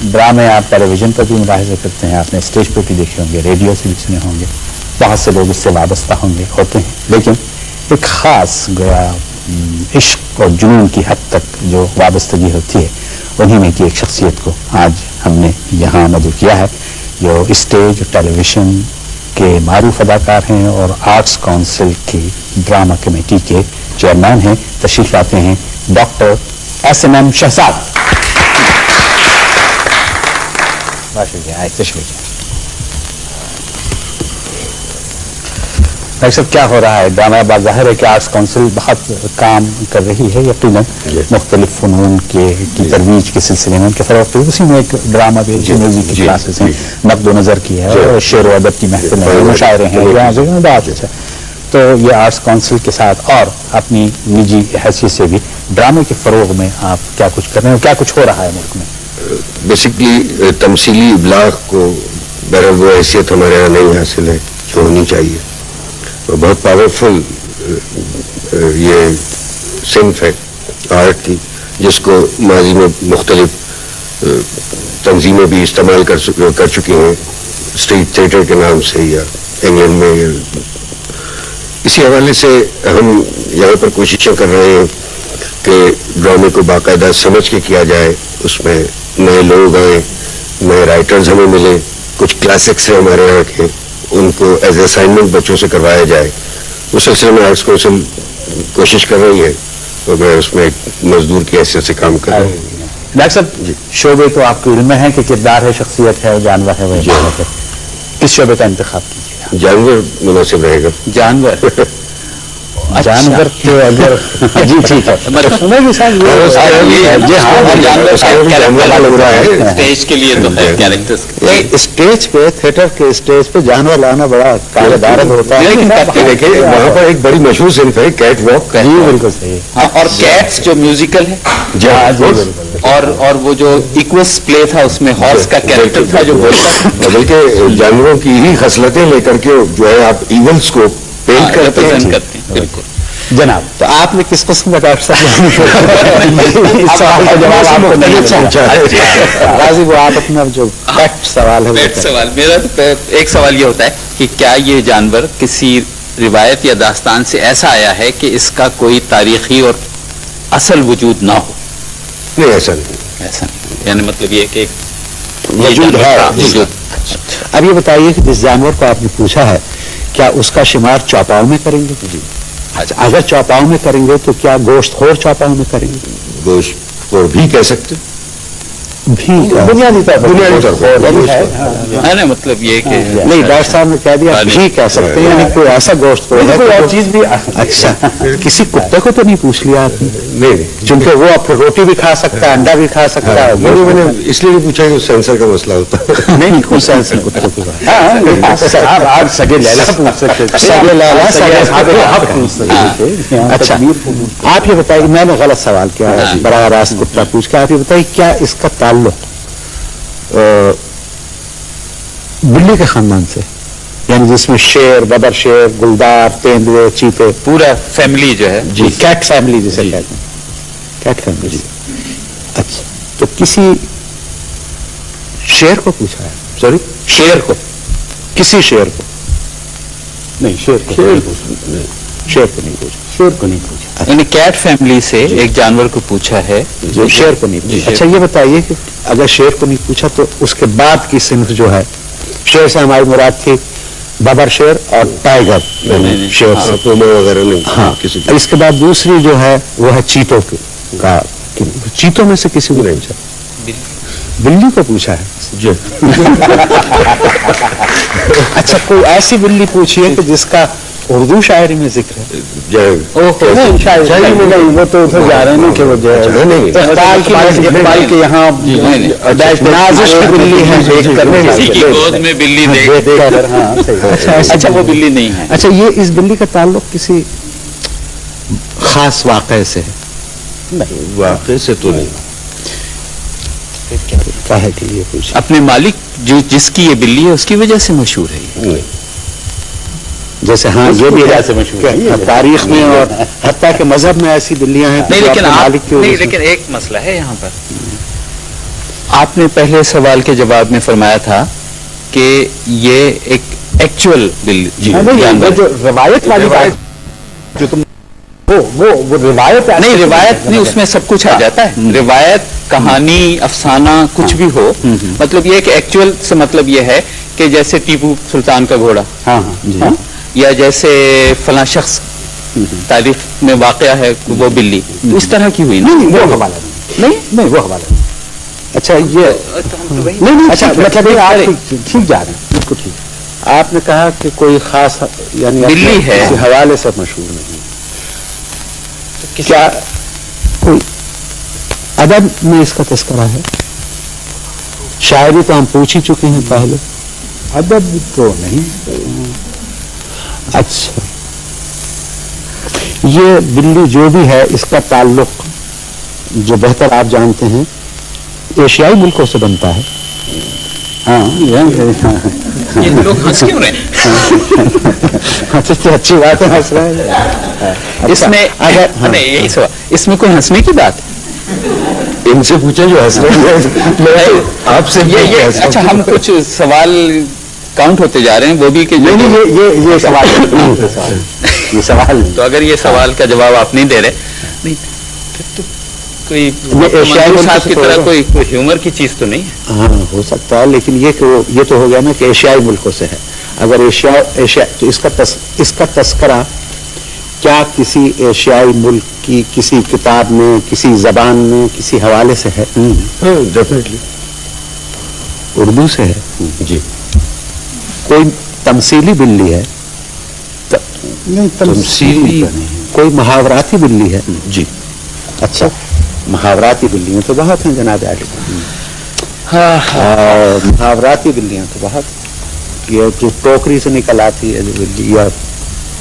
ڈرامے آپ ٹیلی ویژن پر بھی ملاحظہ کرتے ہیں، آپ نے اسٹیج پہ بھی دیکھے ہوں گے، ریڈیو سے بھی سنے ہوں گے، بہت سے لوگ اس سے وابستہ ہوتے ہیں، لیکن ایک خاص گویا عشق اور جنون کی حد تک جو وابستگی ہوتی ہے، انہی میں کی ایک شخصیت کو آج ہم نے یہاں مدعو کیا ہے، جو اسٹیج اور ٹیلی ویژن کے معروف اداکار ہیں اور آرٹس کونسل کی ڈرامہ کمیٹی کے چیئرمین ہیں. تشریف لاتے ہیں ڈاکٹر SMM شہزاد. ڈاکٹر صاحب کیا ہو رہا ہے؟ ڈرامہ بات ظاہر ہے کہ آرٹس کونسل بہت کام کر رہی ہے، یقیناً مختلف فنون کی ترویج کے سلسلے میں ان کے فروغ، اسی میں ایک ڈرامہ بھی میوزک کی کلاسز ہیں، نقد و نظر کی ہے، شعر و ادب کی محفل ہے، مشاعرے ہیں، بہت اچھا. تو یہ آرٹس کونسل کے ساتھ اور اپنی نجی حیثیت سے بھی ڈرامے کے فروغ میں آپ کیا کچھ کر رہے ہیں، کیا کچھ ہو رہا ہے ملک میں؟ بیسکلی تمثیلی ابلاغ کو بہرحال وہ حیثیت ہمارے یہاں نہیں حاصل ہے جو ہونی چاہیے. بہت پاورفل یہ صنف ہے آرٹ کی، جس کو ماضی میں مختلف تنظیمیں بھی استعمال کر چکی ہیں، اسٹریٹ تھیٹر کے نام سے یا انگلینڈ میں. اسی حوالے سے ہم یہاں پر کوششیں کر رہے ہیں کہ ڈرامے کو باقاعدہ سمجھ کے کیا جائے، اس میں نئے لوگ آئیں، نئے رائٹرز ہمیں ملیں، کچھ کلاسکس ہیں ہمارے یہاں کے، ان کو ایز اے اسائنمنٹ بچوں سے کروایا جائے. اس سلسلے میں آرٹس کونسل کوشش کر رہی ہے اور میں اس میں ایک مزدور کی حیثیت سے کام کر رہا ہوں. ڈاکٹر صاحب شعبے تو آپ کو علم ہے کہ کردار ہے، شخصیت ہے، جانور ہے، وہ ہے، کس شعبے کا انتخاب کیجیے؟ جانور مناسب رہے گا. جانور جانور تو اگر جی ٹھیک ہے، اسٹیج کے لیے تو اسٹیج پہ تھیٹر کے اسٹیج پہ جانور لانا بڑا کارآمد ہوتا ہے. دیکھیے وہاں پر ایک بڑی مشہور صنف ہے کیٹ واک. جی بالکل صحیح. ہاں، اور کیٹس جو میوزیکل ہے، اور وہ جو ایکوس پلے تھا اس میں ہارس کا کیریکٹر تھا جو بولتا، بلکہ جانوروں کی ہی خصلتیں لے کر کے جو ہے آپ ایونٹس کو پینٹ کرتے ہیں. بالکل جناب. تو آپ نے کس قسم کا ڈاکٹر صاحب اس سوال کا جواب آپ کو نہیں پہنچا غازی وہ آپ اپنا جو پیٹ سوال ہے سوال میرا ایک سوال یہ ہوتا ہے کہ کیا یہ جانور کسی روایت یا داستان سے ایسا آیا ہے کہ اس کا کوئی تاریخی اور اصل وجود نہ ہو؟ نہیں ایسا نہیں. ایسا نہیں، یعنی مطلب یہ کہ وجود ہے. اب یہ بتائیے کہ جس جانور کو آپ نے پوچھا ہے کیا اس کا شمار چوپاؤں میں کریں گے؟ جی. اچھا، اگر چوپاؤں میں کریں گے تو کیا گوشت خور چوپاؤں میں کریں گے؟ گوشت خور بھی کہہ سکتے، بنیادی طور پر مطلب یہ کہ نہیں، ڈاکٹر صاحب نے کہہ دیا بھی کہہ سکتے ہیں، یعنی کوئی ایسا گوشت اور چیز بھی. اچھا، کسی کتے کو تو نہیں پوچھ لیا آپ نے؟ نہیں، چونکہ وہ اب روٹی بھی کھا سکتا ہے، انڈا بھی کھا سکتا ہے. میں نے اس لیے نہیں پوچھا کہ سینسر کا مسئلہ ہوتا ہے. نہیں کون سینسر کتوں کو آپ سگے لیلا پوچھ سکتے. اچھا، آپ یہ بتائیے، میں نے غلط سوال کیا ہے براہ راست کتا پوچھ کے. آپ یہ بتائیے کیا اس کا تعلق بلی کے خاندان سے، یعنی جس میں شیر، ببر شیر، گلدار، تیندوے، چیتے، پورا فیملی جو ہے جی کیٹ فیملی جسے کہتے ہیں، کیٹ فیملی جی. اچھا، تو کسی شیر کو پوچھا ہے؟ سوری، شیر کو، کسی شیر کو نہیں، شیر کو نہیں پوچھا. شیر کو نہیں پوچھا، یعنی کیٹ فیملی سے ایک جانور کو پوچھا ہے جو شیر کو نہیں پوچھا. اچھا یہ بتائیے کہ اگر شیر کو نہیں پوچھا تو اس کے بعد کی صنف جو ہے، شیر سے ہماری مراد تھی ببر شیر اور ٹائیگر شیر وغیرہ نہیں. ہاں، اس کے بعد دوسری جو ہے وہ ہے چیتوں کا. چیتوں میں سے کسی کو نہیں پوچھا، بلی کو پوچھا ہے. اچھا، کوئی ایسی بلی پوچھیے کہ جس کا اردو شاعری میں ذکر ہے. وہ تو جا رہے ہیں کہ وہ اقبال کے یہاں نازش کی بلی ہے دیکھ کر. اچھا، وہ بلی نہیں ہے. اچھا، یہ اس بلی کا تعلق کسی خاص واقعے سے ہے؟ نہیں، واقعے سے تو نہیں. کیا ہے کہ یہ کچھ اپنے مالک جو جس کی یہ بلی ہے اس کی وجہ سے مشہور ہے. جیسے ہاں یہ بھی تاریخ میں اور حتیٰ کہ مذہب میں ایسی بلیاں ہیں. نہیں، لیکن ایک مسئلہ ہے یہاں پر. آپ نے پہلے سوال کے جواب میں فرمایا تھا کہ یہ ایک ایکچوئل وہ جو روایت والی بات جو تم وہ روایت نہیں، روایت نہیں، اس میں سب کچھ آ جاتا ہے، روایت، کہانی، افسانہ، کچھ بھی ہو، مطلب یہ کہ ایکچوئل سے مطلب یہ ہے کہ جیسے ٹیپو سلطان کا گھوڑا، یا جیسے فلاں شخص تاریخ میں واقعہ ہے وہ بلی، تو اس طرح کی ہوئی نا؟ وہ حوالہ نہیں وہ حوالہ نہیں. اچھا یہ نہیں اچھا مطلب آپ ٹھیک جا رہے ہیں، بالکل ٹھیک. آپ نے کہا کہ کوئی خاص یعنی بلی ہے کسی حوالے سے مشہور نہیں. کیا کوئی ادب میں اس کا تذکرہ ہے؟ شاعری تو ہم پوچھ ہی چکے ہیں پہلے. ادب تو نہیں. اچھا یہ بلی جو بھی ہے اس کا تعلق جو بہتر آپ جانتے ہیں ایشیائی ملکوں سے بنتا ہے. یہ لوگ ہنس کیوں رہے ہیں؟ اچھی بات ہے ہنس رہے ہیں. اس میں یہی سوال، اس میں کوئی ہنسنے کی بات؟ ان سے پوچھیں جو ہنس رہے ہیں. آپ سے اچھا ہم کچھ سوال کاؤنٹ ہوتے جا رہے ہیں وہ بھی کہ یہ سوال تو اگر یہ سوال کا جواب آپ نہیں دے رہے نہیں پھر تو کوئی صاحب کی طرح کوئی ہیومر کی چیز تو نہیں ہے. ہاں ہو سکتا ہے، لیکن یہ تو ہو گیا نا کہ ایشیائی ملکوں سے ہے. اگر ایشیا تو اس کا تذکرہ کیا کسی ایشیائی ملک کی کسی کتاب میں، کسی زبان میں، کسی حوالے سے ہے؟ ڈیفینیٹلی اردو سے ہے. جی. کوئی تمثیلی بلی ہے؟ تمثیلی کوئی محاوراتی بلی ہے؟ جی. اچھا محاوراتی بلیاں تو بہت ہیں جناب عالی. محاوراتی بلیاں تو بہت، یہ جو ٹوکری سے نکل آتی ہے جو بلی، یا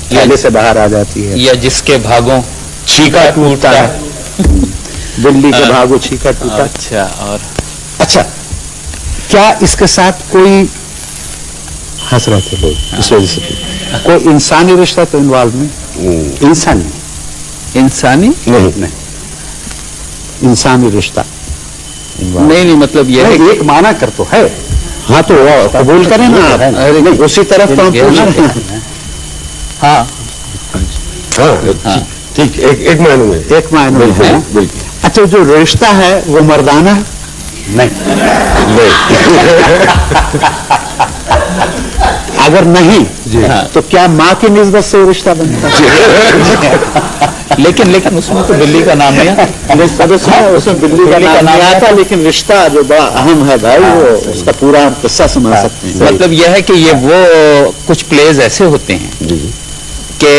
تھیلے سے باہر آ جاتی ہے، یا جس کے بھاگوں چھینکا ٹوٹتا ہے. بلی کے بھاگوں چھینکا ٹوٹا. اچھا اور اچھا کیا اس کے ساتھ کوئی ہنس رہے تھے لوگ اس وجہ سے کوئی انسانی رشتہ تو انوالو نہیں؟ انسانی نہیں انسانی رشتہ نہیں مطلب یہ ہے ایک معنی کر تو ہے. ہاں تو قبول کریں نا، اسی طرف تو ہم پوچھ رہے ہیں. ہاں ہاں ٹھیک. ایک معنی میں ایک معنی میں ہے. اچھا جو رشتہ ہے وہ مردانہ ہے؟ نہیں. اگر نہیں تو کیا ماں کی نسبت سے رشتہ بنتا ہے؟ لیکن اس میں تو بلی کا نام نہیں آتا. اس میں بلی کا نام نہیں آتا، لیکن رشتہ جو بڑا اہم ہے بھائی وہ اس کا پورا قصہ سنا سکتے ہیں. مطلب یہ ہے کہ یہ وہ کچھ پلیز ایسے ہوتے ہیں کہ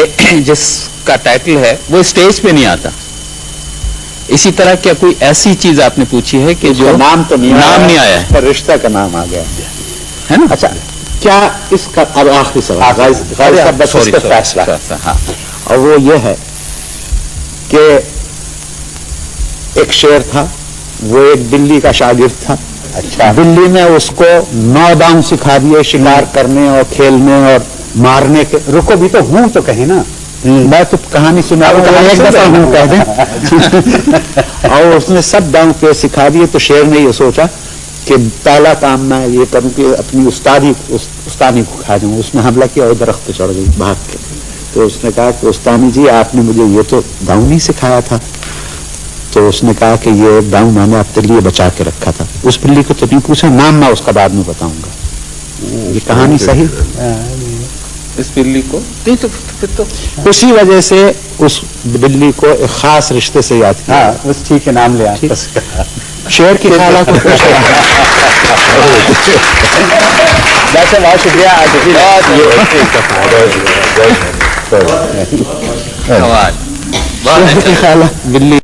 جس کا ٹائٹل ہے وہ اسٹیج پہ نہیں آتا. اسی طرح کیا کوئی ایسی چیز آپ نے پوچھی ہے کہ جو نام تو نہیں آیا ہے، رشتہ کا نام آ گیا ہے نا؟ اچھا کیا اس کا اب آخری سوال فیصلہ، اور وہ یہ ہے کہ ایک شیر تھا، وہ ایک بلی کا شاگرد تھا. اچھا بلی نے اس کو 9 داؤں سکھا دیے شکار کرنے اور کھیلنے اور مارنے کے. رکو بھی تو ہوں تو کہیں نا، میں تو کہانی سنا رہا ہوں، ایک دفعہ ہوں کہہ دیں. اور اس نے سب داؤں کے سکھا دیے. تو شیر نے یہ سوچا کہ پہلا کام میں یہ کروں کہ اپنی استانی کو کھا جاؤں. اس نے حملہ کیا اور درخت پہ چڑھ گئی بھاگ کے. تو اس نے کہا کہ استانی جی آپ نے مجھے یہ تو داؤں نہیں سکھایا تھا. تو اس نے کہا کہ یہ داؤں میں نے آپ کے لیے بچا کے رکھا تھا. اس بلی کو تو نہیں پوچھا، نام میں اس کا بعد میں بتاؤں گا. یہ کہانی صحیح اس بلی کو نہیں تو پھر تو اسی وجہ سے اس بلی کو ایک خاص رشتے سے یاد کیا. بس ٹھیک ہے، نام لیا. شیر کی خالہ کو ویسے بہت شکریہ. سوال خالہ بلی